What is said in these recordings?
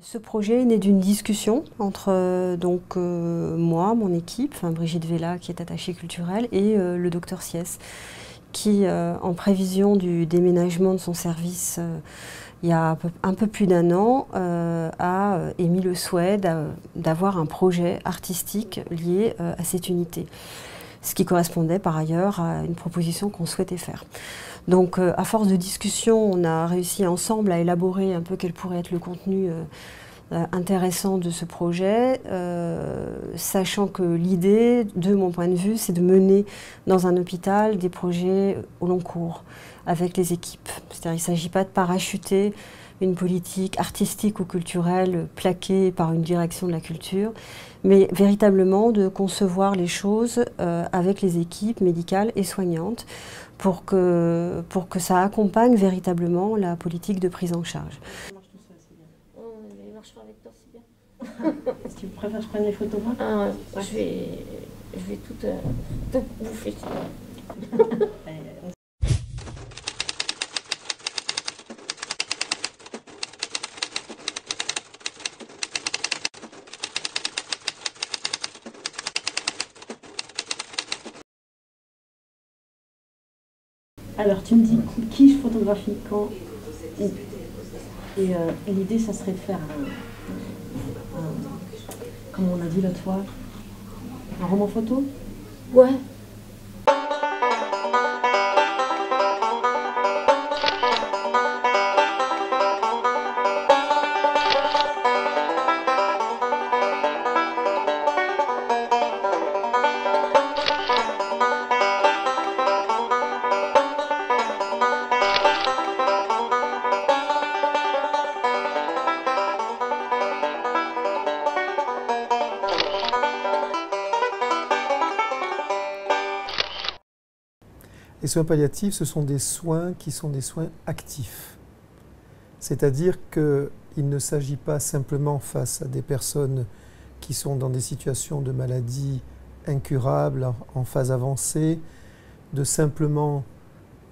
Ce projet est né d'une discussion entre moi, mon équipe, Brigitte Vella qui est attachée culturelle, et le docteur Siès qui, en prévision du déménagement de son service il y a un peu plus d'un an, a émis le souhait d'avoir un projet artistique lié à cette unité. Ce qui correspondait par ailleurs à une proposition qu'on souhaitait faire. Donc à force de discussion, on a réussi ensemble à élaborer un peu quel pourrait être le contenu intéressant de ce projet, sachant que l'idée, de mon point de vue, c'est de mener dans un hôpital des projets au long cours avec les équipes. C'est-à-dire qu'il ne s'agit pas de parachuter une politique artistique ou culturelle plaquée par une direction de la culture, mais véritablement de concevoir les choses avec les équipes médicales et soignantes pour que ça accompagne véritablement la politique de prise en charge. Il marchera avec toi, c'est bien. Est-ce que tu préfères que je prenne les photos moi? Ouais. Je vais tout bouffer. Alors tu me dis qui je photographie quand et l'idée ça serait de faire comme on a dit l'autre fois, un roman photo. Ouais. Les soins palliatifs, ce sont des soins qui sont des soins actifs. C'est-à-dire qu'il ne s'agit pas simplement face à des personnes qui sont dans des situations de maladie incurables, en phase avancée, de simplement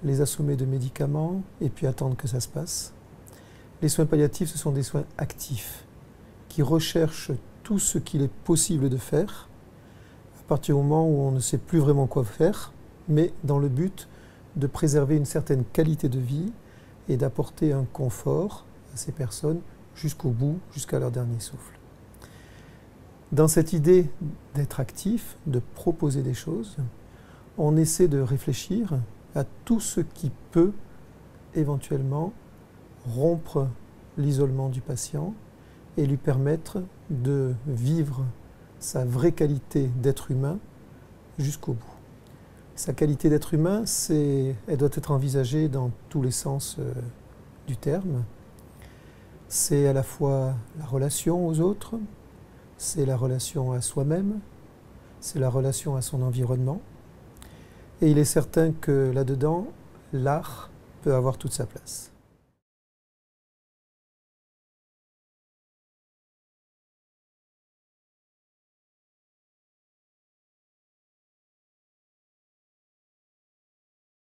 les assommer de médicaments et puis attendre que ça se passe. Les soins palliatifs, ce sont des soins actifs qui recherchent tout ce qu'il est possible de faire à partir du moment où on ne sait plus vraiment quoi faire, mais dans le but de préserver une certaine qualité de vie et d'apporter un confort à ces personnes jusqu'au bout, jusqu'à leur dernier souffle. Dans cette idée d'être actif, de proposer des choses, on essaie de réfléchir à tout ce qui peut éventuellement rompre l'isolement du patient et lui permettre de vivre sa vraie qualité d'être humain jusqu'au bout. Sa qualité d'être humain, elle doit être envisagée dans tous les sens du terme. C'est à la fois la relation aux autres, c'est la relation à soi-même, c'est la relation à son environnement. Et il est certain que là-dedans, l'art peut avoir toute sa place.